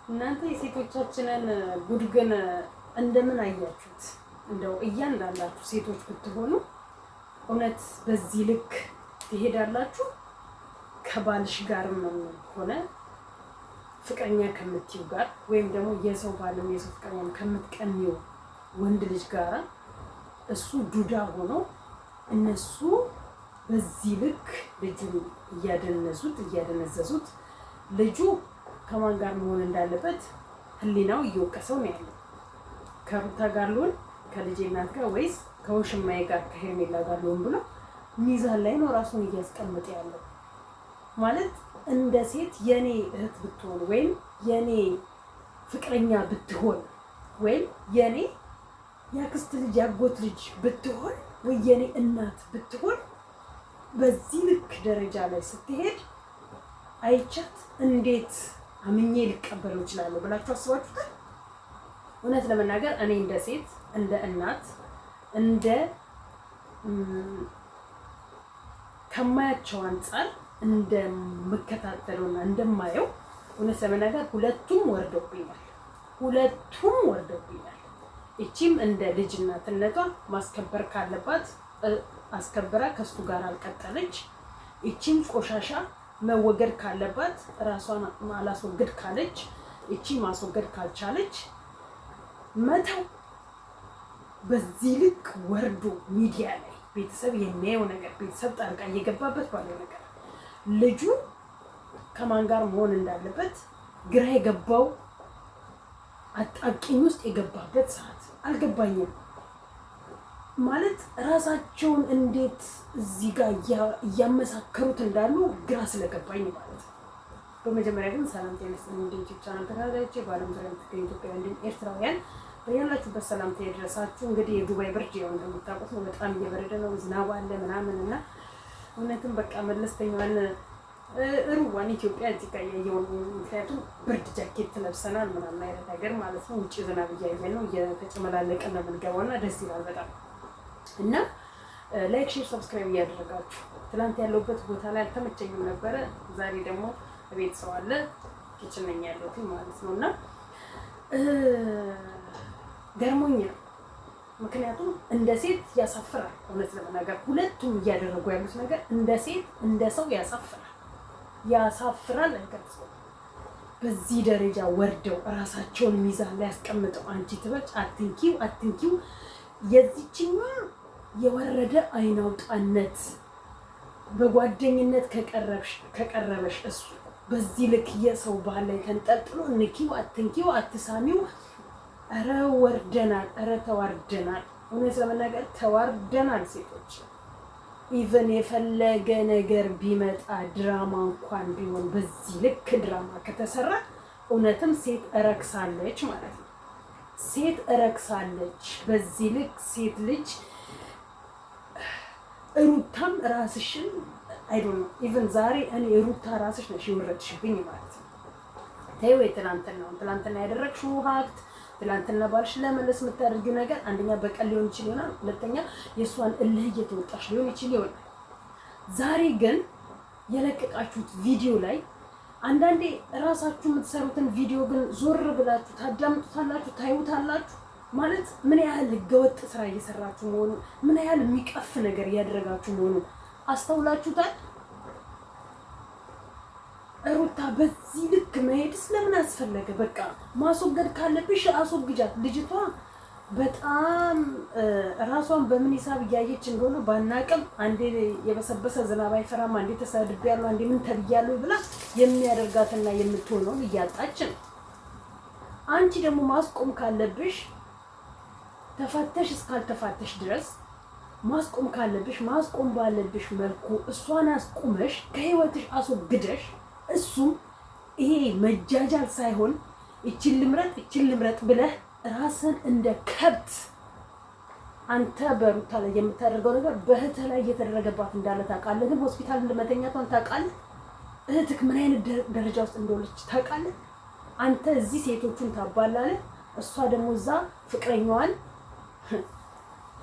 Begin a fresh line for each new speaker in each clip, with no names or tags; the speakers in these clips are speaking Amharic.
እናንተ የሴቶቻችንን ጉድ ግን እንደምን አያችሁት? እንደው እያንዳንዳችሁ ሴቶች ብትሆኑ እውነት በዚህ ልክ ትሄዳላችሁ? ከባልሽ ጋርም ሆነ ፍቅረኛ ከምትይው ጋር ወይም ደግሞ የሰው ባለው የሰው ፍቅረኛ ከምትቀሚው ወንድ ልጅ ጋር እሱ ዱዳ ሆኖ እነሱ በዚህ ልክ ልጁን እያደነዘዙት ልጁ ከማን ጋር መሆን እንዳለበት ህሊናው እየወቀሰው ነው ያለው። ከሩታ ጋር ልሆን ከልጄ እናት ጋር ወይስ ከውሽማዬ ጋር ከሄርሜላ ጋር ልሆን ብሎ ሚዛን ላይ ነው ራሱን እያስቀመጠ ያለው። ማለት እንደ ሴት የኔ እህት ብትሆን ወይም የኔ ፍቅረኛ ብትሆን ወይም የኔ ያክስት ልጅ ያጎት ልጅ ብትሆን ወይ የኔ እናት ብትሆን በዚህ ልክ ደረጃ ላይ ስትሄድ አይቻት እንዴት አምኜ ሊቀበለው ይችላል ብላችሁ አስባችሁታል? እውነት ለመናገር እኔ እንደ ሴት እንደ እናት እንደ ከማያቸው አንፃር እንደምከታተለውና እንደማየው እውነት ለመናገር ሁለቱም ወርደውብኛል። እቺም እንደ ልጅ እናትነቷ ማስከበር ካለባት አስከብራ ከሱ ጋር አልቀጠለች። እቺም ቆሻሻ መወገድ ካለባት ራሷን አላስወግድ ካለች፣ እቺ ማስወገድ ካልቻለች መተው። በዚህ ልክ ወርዶ ሚዲያ ላይ ቤተሰብ የሚያየው ነገር ቤተሰብ ጣልቃ እየገባበት ባለው ነገር ልጁ ከማን ጋር መሆን እንዳለበት ግራ የገባው አጣቂኝ ውስጥ የገባበት ሰዓት አልገባኝም። ማለት ራሳቸውን እንዴት እዚህ ጋር እያመሳከሩት እንዳሉ ግራ ስለገባኝ ማለት ነው። በመጀመሪያ ግን ሰላም ጤና ዩቲዩብ ቻናል ተከታታዮቼ በዓለም ዙሪያ የምትገኙ ኢትዮጵያውያን እንዲሁም ኤርትራውያን በያላችሁበት ሰላምታ ይድረሳችሁ። እንግዲህ የዱባይ ብርድ ያው እንደምታውቁት ነው፣ በጣም እየበረደ ነው፣ ዝናብ አለ ምናምን እና እውነትም በቃ መለስተኛዋን ሩዋን ኢትዮጵያ እዚህ ጋር ያየው ነው። ምክንያቱም ብርድ ጃኬት ለብሰናል ምናምን አይነት ነገር ማለት ነው። ውጭ ዝናብ እያየን ነው፣ እየተጨመላለቀ ነው የምንገባውና ደስ ይላል በጣም እና ላይክ ሼር ሰብስክራይብ እያደረጋችሁ ትናንት ያለውበት ቦታ ላይ አልተመቸኝም ነበረ። ዛሬ ደግሞ ቤት ሰው አለ ኪችን ነኝ ያለሁት ማለት ነው እና ገርሞኝ ነው። ምክንያቱም እንደ ሴት ያሳፍራል። እውነት ለመናገር ሁለቱም እያደረጉ ያሉት ነገር እንደ ሴት እንደ ሰው ያሳፍራል አይገልጽም። በዚህ ደረጃ ወርደው ራሳቸውን ሚዛን ላይ ያስቀምጠው አንቺ ትበጭ አትንኪው የዚችኛ የወረደ አይናውጣነት በጓደኝነት ከቀረበሽ እሱ በዚህ ልክ የሰው ባህል ላይ ተንጠልጥሎ ንኪው አትንኪው አትሳሚው። ኧረ ወርደናል፣ ኧረ ተዋርደናል። እውነት ለመናገር ተዋርደናል ሴቶች። ኢቨን የፈለገ ነገር ቢመጣ ድራማ እንኳን ቢሆን በዚህ ልክ ድራማ ከተሰራ እውነትም ሴት እረክሳለች ማለት ነው። ሴት እረክሳለች በዚህ ልክ ሴት ልጅ። ሩታም ራስሽን አይዶን ነው ኢቭን ዛሬ እኔ ሩታ ራስሽ ነሽ የወረድሽብኝ ማለት ነው። ተይው ትናንትና ያደረግሽው ሀክት ትናንትና ባልሽ ለመለስ የምታደርጊው ነገር አንደኛ በቀል ሊሆን ይችል ይሆናል፣ ሁለተኛ የእሷን እልህ እየተወጣሽ ሊሆን ይችል ይሆናል። ዛሬ ግን የለቀቃችሁት ቪዲዮ ላይ አንዳንዴ ራሳችሁ የምትሰሩትን ቪዲዮ ግን ዞር ብላችሁ ታዳምጡታላችሁ፣ ታዩታላችሁ። ማለት ምን ያህል ህገወጥ ስራ እየሰራችሁ መሆኑን፣ ምን ያህል የሚቀፍ ነገር እያደረጋችሁ መሆኑን አስተውላችሁታል? ሩታ በዚህ ልክ መሄድስ ለምን አስፈለገ? በቃ ማስወገድ ካለብሽ አስወግጃት። ልጅቷ በጣም ራሷን በምን ሂሳብ እያየች እንደሆነ ባናቅም አንዴ የበሰበሰ ዝናብ አይፈራም፣ አንዴ ተሰድቤያለሁ፣ አንዴ ምን ተብያለሁ ብላ የሚያደርጋትና የምትሆነው እያጣች ነው። አንቺ ደግሞ ማስቆም ካለብሽ ተፋተሽ እስካልተፋተሽ ድረስ ማስቆም ካለብሽ ማስቆም ባለብሽ መልኩ እሷን አስቆመሽ ከህይወትሽ አስወግደሽ፣ እሱም ይሄ መጃጃል ሳይሆን እቺን ልምረጥ ብለህ ራስን እንደ ከብት አንተ በሩታ ላይ የምታደርገው ነገር በእህትህ ላይ እየተደረገባት እንዳለ ታውቃለህ። ግን ሆስፒታል እንደመተኛቷን ታውቃለህ። እህትህ ምን አይነት ደረጃ ውስጥ እንደሆነች ታውቃለህ። አንተ እዚህ ሴቶቹን ታባላለህ፣ እሷ ደግሞ እዛ ፍቅረኛዋን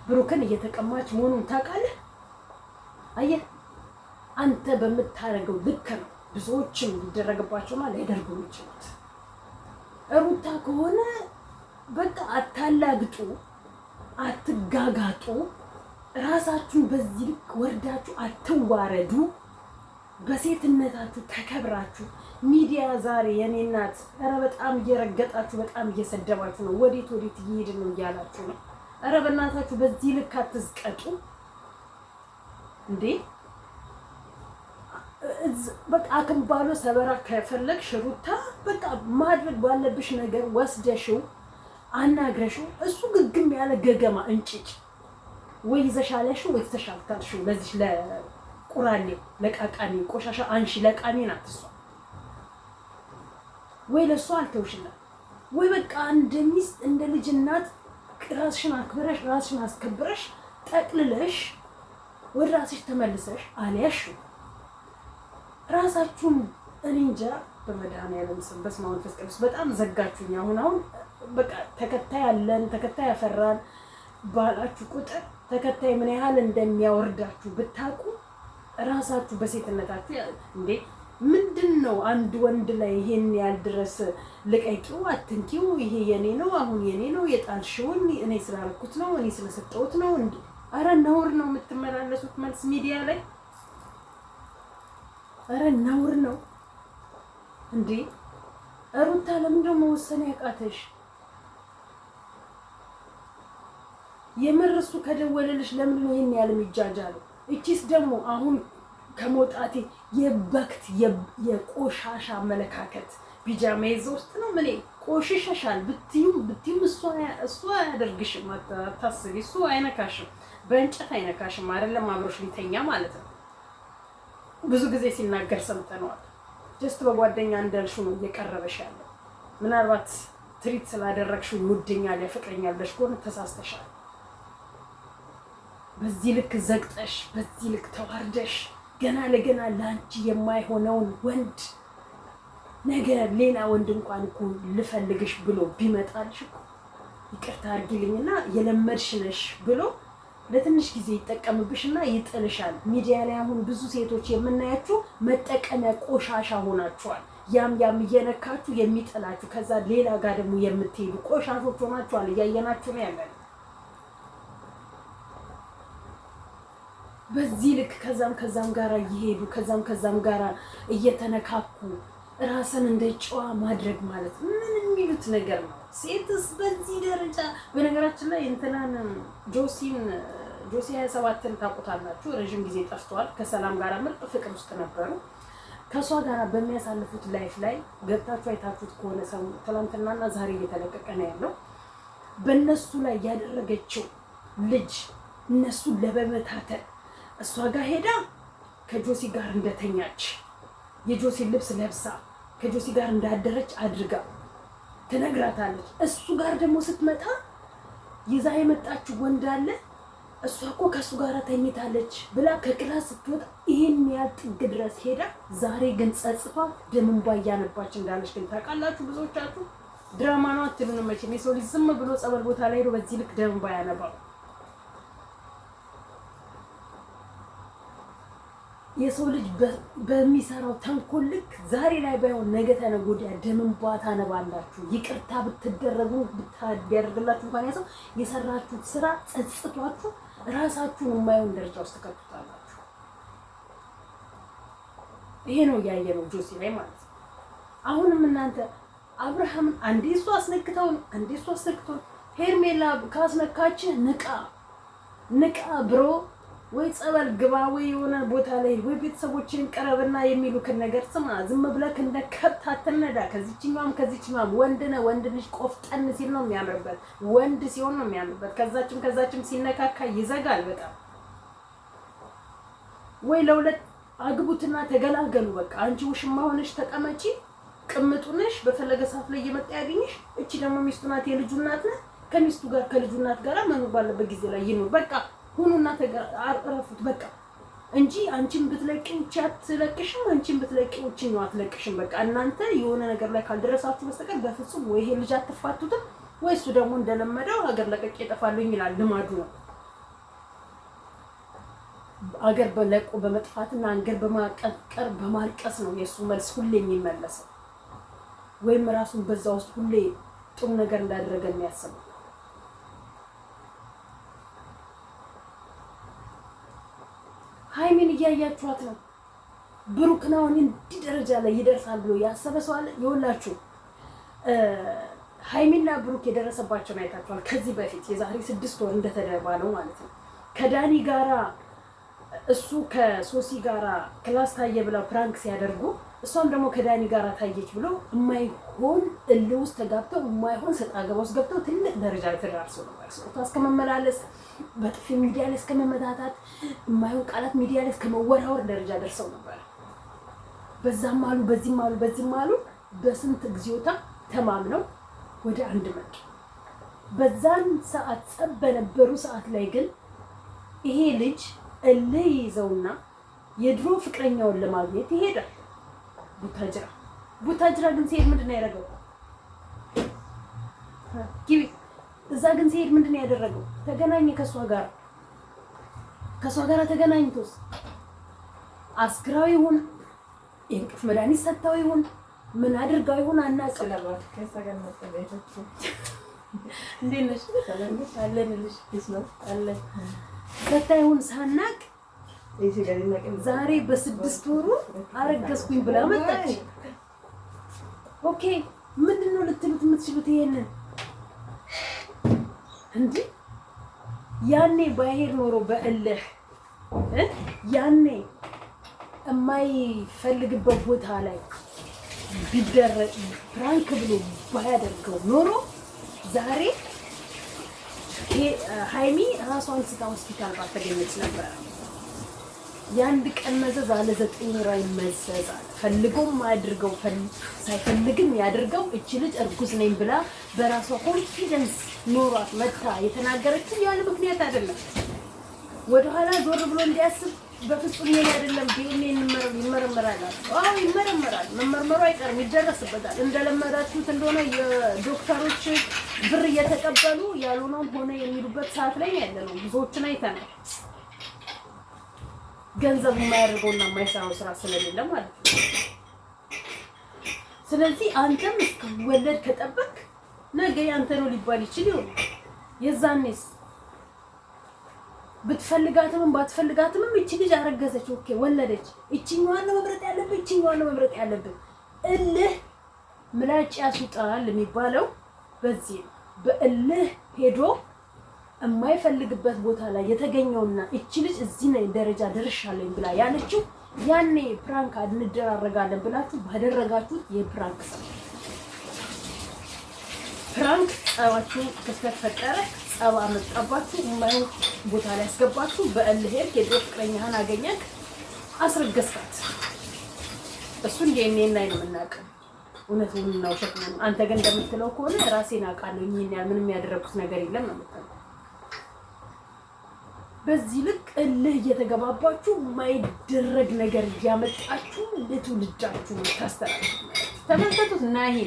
ብሩክን እየተቀማች መሆኑን ታውቃለህ። አየህ፣ አንተ በምታደርገው ልክ ነው ብዙዎችም ሊደረግባቸውና ሊያደርጉ ይችላል። ሩታ ከሆነ በቃ አታላግጡ፣ አትጋጋጡ፣ ራሳችሁን በዚህ ልክ ወርዳችሁ አትዋረዱ። በሴትነታችሁ ተከብራችሁ ሚዲያ ዛሬ የኔ እናት ኧረ በጣም እየረገጣችሁ በጣም እየሰደባችሁ ነው። ወዴት እየሄድን ነው እያላችሁ ነው። ኧረ በእናታችሁ በዚህ ልክ አትዝቀጡ እንዴ! በቃ አክምባሎ ሰበራ ከፈለግሽ ሩታ በቃ ማድረግ ባለብሽ ነገር ወስደሽው አናግረሽው እሱ ግግም ያለ ገገማ እንጭጭ ወይ ይዘሻለሽው ወይ ተሻልታልሽው ለዚህ ለቁራሌ ለቃቃሚ ቆሻሻ አንሺ ለቃሚ ናት እሷ። ወይ ለሷ አልተውሽላት ወይ በቃ እንደ ሚስት እንደ ልጅ እናት ራስሽን አክብረሽ ራስሽን አስከብረሽ ጠቅልለሽ ወደ ራስሽ ተመልሰሽ አልያሽው ራሳችሁን እኔ እንጃ በመድኃኒዓለም ስም በስመ አብ ወመንፈስ ቅዱስ በጣም ዘጋችሁኝ። አሁን በቃ ተከታይ አለን ተከታይ ያፈራን ባላችሁ ቁጥር ተከታይ ምን ያህል እንደሚያወርዳችሁ ብታውቁ ራሳችሁ በሴትነታችሁ እንዴ ምንድነው አንድ ወንድ ላይ ይሄን ያህል ድረስ ልቀቂው አትንኪው ይሄ የኔ ነው አሁን የኔ ነው የጣልሽውን እኔ ስላልኩት ነው እኔ ስለሰጠሁት ነው እንዴ! ኧረ ነውር ነው የምትመላለሱት መልስ ሚዲያ ላይ። ኧረ ነውር ነው እንዴ! ሩታ ለምን ደግሞ መወሰን ያቃተሽ? የምርሱ ከደወለልሽ ለምን ነው ይሄን ያህል የሚጃጃለው? እቺስ ደግሞ አሁን ከመውጣቴ የበክት የቆሻሻ አመለካከት ቢጃማ ይዘው ውስጥ ነው ምን ቆሽሸሻል ብትዩም እሱ አያደርግሽም። አታስቢ፣ እሱ አይነካሽም፣ በእንጨት አይነካሽም። አይደለም አብሮሽ ሊተኛ ማለት ነው። ብዙ ጊዜ ሲናገር ሰምተነዋል። ጀስት በጓደኛ እንዳልሽው ነው እየቀረበሽ ያለው። ምናልባት ትሪት ስላደረግሽው ይወደኛል ያፈቅረኛል ብለሽ ከሆነ ተሳስተሻል። በዚህ ልክ ዘግጠሽ በዚህ ልክ ተዋርደሽ ገና ለገና ላንቺ የማይሆነውን ወንድ ነገር ሌላ ወንድ እንኳን እኮ ልፈልግሽ ብሎ ቢመጣልሽ እኮ ይቅርታ አድርጊልኝና የለመድሽ ነሽ ብሎ ለትንሽ ጊዜ ይጠቀምብሽና ይጥልሻል። ሚዲያ ላይ አሁን ብዙ ሴቶች የምናያችሁ መጠቀሚያ ቆሻሻ ሆናችኋል። ያም እየነካችሁ የሚጥላችሁ ከዛ ሌላ ጋር ደግሞ የምትሄዱ ቆሻሾች ሆናችኋል። እያየናችሁ ነው ያለን። በዚህ ልክ ከዛም ጋራ እየሄዱ ከዛም ጋራ እየተነካኩ ራስን እንደ ጨዋ ማድረግ ማለት ምን የሚሉት ነገር ነው? ሴትስ በዚህ ደረጃ። በነገራችን ላይ እንትናን ጆሲ 27ን ታውቁታላችሁ። ረጅም ጊዜ ጠፍቷል። ከሰላም ጋራ ምርጥ ፍቅር ውስጥ ነበሩ። ከሷ ጋራ በሚያሳልፉት ላይፍ ላይ ገብታችሁ አይታችሁት ከሆነ ሰው ትናንትናና ዛሬ እየተለቀቀ ነው ያለው። በእነሱ ላይ ያደረገችው ልጅ እነሱ ለበመታተል እሷ ጋር ሄዳ ከጆሲ ጋር እንደተኛች የጆሲ ልብስ ለብሳ ከጆሲ ጋር እንዳደረች አድርጋ ትነግራታለች። እሱ ጋር ደግሞ ስትመጣ ይዛ የመጣችው ወንድ አለ። እሷ እኮ ከሱ ጋር ተኝታለች ብላ ከክላስ ስትወጣ ይሄን ያህል ጥግ ድረስ ሄዳ ዛሬ ግን ጸጽቷ ደም እንባ እያነባች እንዳለች ግን ታውቃላችሁ። ብዙዎቻችሁ ድራማ ነው አትሉንም መቼም። የሰው ልጅ ዝም ብሎ ጸበል ቦታ ላይ ሄዶ በዚህ ልክ ደም እንባ ያነባው? የሰው ልጅ በሚሰራው ተንኮል ልክ ዛሬ ላይ ባይሆን ነገ ተነገ ወዲያ ደም እንባ ታነባላችሁ። ይቅርታ ብትደረጉ ቢያደርግላችሁ እንኳን ያሰው የሰራችሁት ስራ ጸጽቷችሁ ራሳችሁን የማይሆን ደረጃ ውስጥ ተከቱታላችሁ። ይሄ ነው ያየነው ጆሲ ላይ ማለት ነው። አሁንም እናንተ አብርሃምን አንዴ እሱ አስነክተው ሄርሜላ ካስነካች ንቃ ብሮ ወይ ጸበል ግባ ወይ የሆነ ቦታ ላይ ወይ ቤተሰቦችን ቀረብና የሚሉክን ነገር ስማ። ዝም ብለክ እንደ ከብት አትነዳ። ከዚህኛውም ወንድ ልጅ ቆፍጠን ሲል ነው የሚያምርበት። ወንድ ሲሆን ነው የሚያምርበት። ከዛችም ሲነካካ ይዘጋል በጣም። ወይ ለሁለት አግቡትና ተገላገሉ በቃ። አንቺ ውሽማ ሆነሽ ተቀመጪ፣ ቅምጡ ነሽ፣ በፈለገ ሰዓት ላይ እየመጣ ያገኝሽ። እቺ ደግሞ ሚስቱ ናት፣ የልጁ እናት ናት። ከሚስቱ ጋር ከልጁ እናት ጋር መኖር ባለበት ጊዜ ላይ ይኖር በቃ። ሁኑና አረፉት በቃ እንጂ አንቺን ብትለቂው እቺ አትለቅሽም፣ አንቺን ብትለቂው እቺ ነው አትለቅሽም። በቃ እናንተ የሆነ ነገር ላይ ካልደረሳችሁ በስተቀር በፍጹም ወይ ይሄ ልጅ አትፋቱትም ወይ እሱ ደግሞ እንደለመደው ሀገር ለቀቅ ይጠፋልኝ ይላል። ልማዱ ነው ሀገር በለቆ በመጥፋትና ሀገር በማቀቀር በማልቀስ ነው የሱ መልስ ሁሌ የሚመለሰው። ወይም ራሱን በዛ ውስጥ ሁሌ ጥሩ ነገር እንዳደረገ የሚያስበው? ሀይሚን እያያችኋት ነው። ብሩክን አሁን እንዲህ ደረጃ ላይ ይደርሳል ብሎ ያሰበ ሰው አለ? ይኸውላችሁ ሀይሚና ብሩክ የደረሰባቸውን አይታችኋል። ከዚህ በፊት የዛሬ 6 ወር እንደተባለው ማለት ነው ከዳኒ ጋራ እሱ ከሶሲ ጋራ ክላስ ታየ ብለው ፕራንክ ሲያደርጉ እሷም ደግሞ ከዳኒ ጋራ ታየች ብሎ የማይሆን እልህ ውስጥ ተጋብተው የማይሆን ሰጣ ገባ ውስጥ ገብተው ትልቅ ደረጃ ተደርሰው ነበር። ሰውታ እስከመመላለስ በጥፊ ሚዲያ ላይ እስከመመታታት የማይሆን ቃላት ሚዲያ ላይ እስከመወራወር ደረጃ ደርሰው ነበር። በዛም አሉ በዚህም አሉ በስንት ጊዜውታ ተማምነው ወደ አንድ መጡ። በዛን ሰዓት ጸብ በነበሩ ሰዓት ላይ ግን ይሄ ልጅ እልህ ይዘውና የድሮ ፍቅረኛውን ለማግኘት ይሄዳል ቡታጅራ ግን ሲሄድ ምንድነው ያደረገው? እዛ ግን ሲሄድ ምንድነው ያደረገው? ተገናኘ ከሷ ጋር ተገናኝቶስ አስክራው ይሁን የእንቅልፍ መድኃኒት ሰጥታው ይሁን ምን አድርጋው ይሁን አናውቅም። እንዴት ነሽ? አለንልሽ አለን ሰጥታ ይሁን ሳናቅ ዛሬ በ6 ወሩ አረገዝኩኝ ብላ መጣች። ኦኬ ምንድነው ልትሉት የምትችሉት? ይሄንን እንዴ ያኔ ባይሄድ ኖሮ በእልህ ያኔ የማይፈልግበት ቦታ ላይ ቢደረግ ፕራንክ ብሎ ባያደርገው ኖሮ ዛሬ ሀይሚ ራሷን ስታ ሆስፒታል ባልተገኘች ነበር። የአንድ ቀን መዘዝ አለ 9 ወር ይመዘዛል። ፈልጎም አድርገው ሳይፈልግም ያድርገው እቺ ልጅ እርጉዝ ነኝ ብላ በራሷ ኮንፊደንስ ኖሯት መታ የተናገረችው ያለ ምክንያት አይደለም። ወደኋላ ዞር ብሎ እንዲያስብ በፍጹም ይሄ አይደለም። ቢሆን ይመረመራል። አዎ ይመረመራል። መመርመሩ አይቀርም፣ ይደረስበታል። እንደለመዳችሁት እንደሆነ የዶክተሮች ብር እየተቀበሉ ያልሆነውን ሆነ የሚሉበት ሰዓት ላይ ያለ ነው። ብዙዎችን አይተናል። ገንዘብ የማያደርገውና የማይሰራው ስራ ስለሌለ ማለት ነው። ስለዚህ አንተም እስከወለድ ከጠበቅ ነገ ያንተ ነው ሊባል ይችል ይሆናል። የዛኔስ ብትፈልጋትም ባትፈልጋትም እቺ ልጅ አረገዘች፣ ኦኬ ወለደች። እቺኛዋን ነው መምረጥ ያለብን። እልህ ምላጭ ያስውጣል የሚባለው በዚህ በእልህ ሄዶ የማይፈልግበት ቦታ ላይ የተገኘውና እቺ ልጅ እዚህ ነው ደረጃ ደርሻለኝ ብላ ያለችው ያኔ ፕራንክ እንደራረጋለን ብላችሁ ባደረጋችሁት የፕራንክ ሰው ፕራንክ ጸባችሁ ከተፈጠረ ጸባ መጣባችሁ የማይሆን ቦታ ላይ ያስገባችሁ በእልህ የድሮ ፍቅረኛህን አገኘክ አስረገዝካት። እሱ እንደኔና ነው የምናውቀው እውነቱን ነው ሸክም። አንተ ግን እንደምትለው ከሆነ ራሴን አውቃለሁ ይሄን ምንም ያደረኩት ነገር የለም ነው የምትለው። በዚህ ልክ እልህ እየተገባባችሁ የማይደረግ ነገር እያመጣችሁ ለትውልዳችሁ ታስተላልፉ። ተመልከቱት እና ይሄ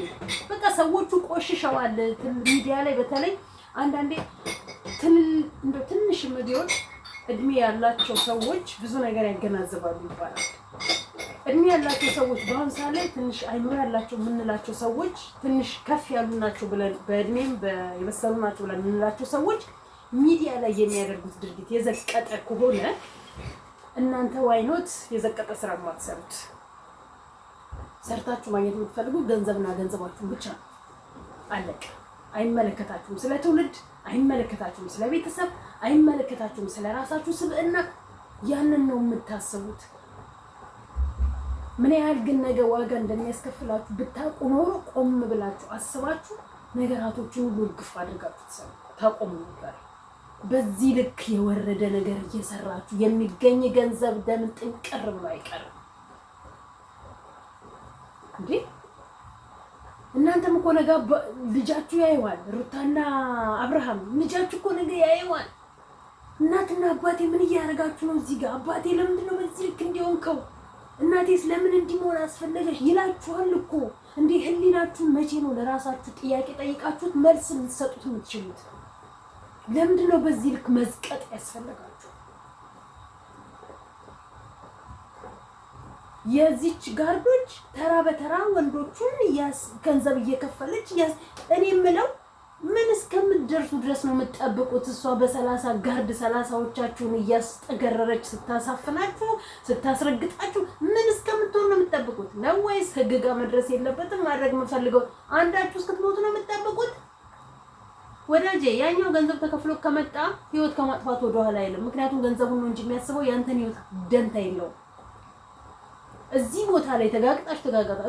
በቃ ሰዎቹ ቆሽሸዋል። ሚዲያ ላይ በተለይ አንዳንዴ ትንሽ ቢሆን እድሜ ያላቸው ሰዎች ብዙ ነገር ያገናዝባሉ ይባላል። እድሜ ያላቸው ሰዎች በአሁን ሰዓት ላይ ትንሽ አይምሮ ያላቸው የምንላቸው ሰዎች ትንሽ ከፍ ያሉ ናቸው ብለን በእድሜም የበሰሉ ናቸው ብለን የምንላቸው ሰዎች ሚዲያ ላይ የሚያደርጉት ድርጊት የዘቀጠ ከሆነ እናንተ ዋይኖት የዘቀጠ ስራ ማትሰሩት ሰርታችሁ ማግኘት የምትፈልጉ ገንዘብና ገንዘባችሁን ብቻ አለቀ። አይመለከታችሁም ስለ ትውልድ፣ አይመለከታችሁም ስለ ቤተሰብ፣ አይመለከታችሁም ስለ ራሳችሁ ስብዕና። ያንን ነው የምታስቡት። ምን ያህል ግን ነገ ዋጋ እንደሚያስከፍላችሁ ብታውቁ ኖሮ ቆም ብላችሁ አስባችሁ ነገራቶችን ሁሉ ግፍ አድርጋችሁ ታቆሙ ነበር። በዚህ ልክ የወረደ ነገር እየሰራችሁ የሚገኝ ገንዘብ ደም ጥንቅር ብሎ አይቀርም እንዴ? እናንተም እኮ ነገ ልጃችሁ ያየዋል። ሩታና አብርሃም ልጃችሁ እኮ ነገ ያየዋል። እናትና አባቴ ምን እያደረጋችሁ ነው እዚህ ጋር? አባቴ ለምንድን ነው በዚህ ልክ እንዲሆንከው? እናቴስ ለምን እንዲሞን አስፈለገሽ ይላችኋል እኮ። እንዴ ህሊናችሁ መቼ ነው ለራሳችሁ ጥያቄ ጠይቃችሁት መልስ ልትሰጡት የምትችሉት? ለምንድን ነው በዚህ ልክ መዝቀጥ ያስፈልጋችሁ? የዚች ጋርዶች ተራ በተራ ወንዶቹን ገንዘብ እየከፈለች እኔ የምለው ምን እስከምትደርሱ ድረስ ነው የምትጠብቁት? እሷ በ30 ጋርድ 30ዎቻችሁን እያስጠገረረች ስታሳፍናችሁ ስታስረግጣችሁ ምን እስከምትሆን ነው የምትጠብቁት? ነው ወይስ ህግ ጋር መድረስ የለበትም? ማድረግ የምፈልገው አንዳችሁ እስክትሞቱ ነው የምትጠብቁት? ወዳጄ ያኛው ገንዘብ ተከፍሎ ከመጣ ህይወት ከማጥፋት ወደ ኋላ አይልም። ምክንያቱም ገንዘቡን ነው እንጂ የሚያስበው ያንተን ህይወት ደንታ የለውም። እዚህ ቦታ ላይ ተጋግጣ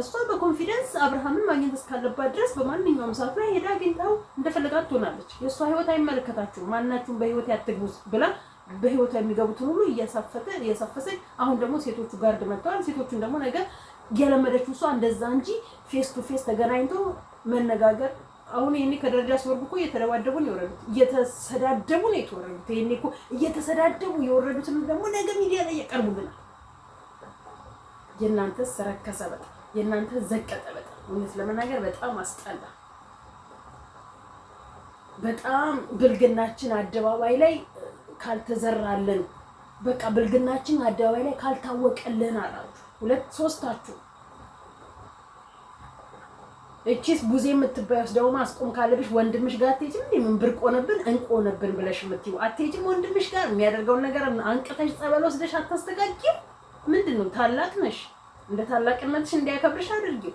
እሷ በኮንፊደንስ አብርሃምን ማግኘት እስካለባት ድረስ በማንኛውም ሰዓት ላይ ሄዳ አግኝታው እንደፈለጋት ትሆናለች። የእሷ ህይወት አይመለከታችሁም፣ ማናችሁም በህይወት ያትግቡስ ብላ በህይወቷ የሚገቡትን ሁሉ እያሳፈሰች አሁን ደግሞ ሴቶቹ ጋርድ መጥተዋል። ሴቶቹን ደግሞ ነገር እያለመደችው እሷ እንደዛ እንጂ ፌስ ቱ ፌስ ተገናኝቶ መነጋገር አሁን ይሄኔ ከደረጃ ሲወርዱ እኮ እየተደባደቡ ነው የወረዱት፣ እየተሰዳደቡ ነው የተወረዱት። ይሄኔ እኮ እየተሰዳደቡ የወረዱትን ደግሞ ነገ ሚዲያ ላይ ያቀርቡልናል። የእናንተ ሰረከሰ በጣም የእናንተ ዘቀጠ በጣም እውነት ለመናገር በጣም አስጠላ። በጣም ብልግናችን አደባባይ ላይ ካልተዘራልን በቃ ብልግናችን አደባባይ ላይ ካልታወቀልን አላችሁ ሁለት ሶስታችሁ። እቺስ ቡዜ የምትባያስ ደግሞ ማስቆም ካለብሽ ወንድምሽ ጋር አትሄጂም እንዴ? ምን ብርቅ ሆነብን እንቆ ሆነብን ብለሽ የምትይው አትሄጂም? ወንድምሽ ጋር የሚያደርገውን ነገር አንቅተሽ ጸበል ወስደሽ አታስተጋጊም? ምንድነው? ታላቅ ነሽ፣ እንደ ታላቅነትሽ እንዲያከብርሽ አድርጊው።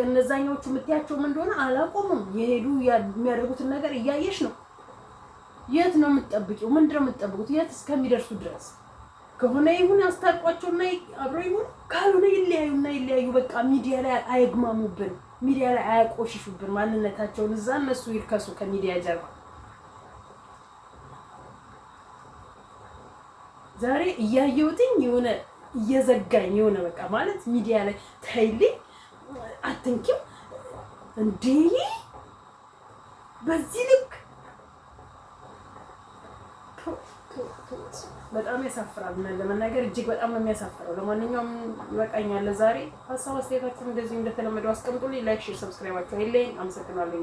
እነዛኞቹ የምትያቸው ምን እንደሆነ አላቆሙም። የሄዱ የሚያደርጉትን ነገር እያየሽ ነው። የት ነው የምትጠብቂው? ምንድነው የምትጠብቁት? የት እስከሚደርሱ ድረስ ከሆነ ይሁን አስታርቋቸውና አብሮ ይሁን፣ ካልሆነ ይለያዩ። በቃ ሚዲያ ላይ አይግማሙብን፣ ሚዲያ ላይ አያቆሽሹብን ማንነታቸውን። እዛ እነሱ ይርከሱ ከሚዲያ ጀርባ። ዛሬ እያየሁትኝ የሆነ እየዘጋኝ የሆነ በቃ ማለት ሚዲያ ላይ ታይልኝ አትንኪም እንዴ በዚህ ልክ በጣም ያሳፍራል። ለመናገር እጅግ በጣም ነው የሚያሳፍረው። ለማንኛውም ይበቃኛል ዛሬ። ሀሳብ አስተያየታችሁን እንደዚህ እንደተለመደው አስቀምጡልኝ። ላይክ፣ ሼር፣ ሰብስክራይባችሁ አይለኝ። አመሰግናለሁ።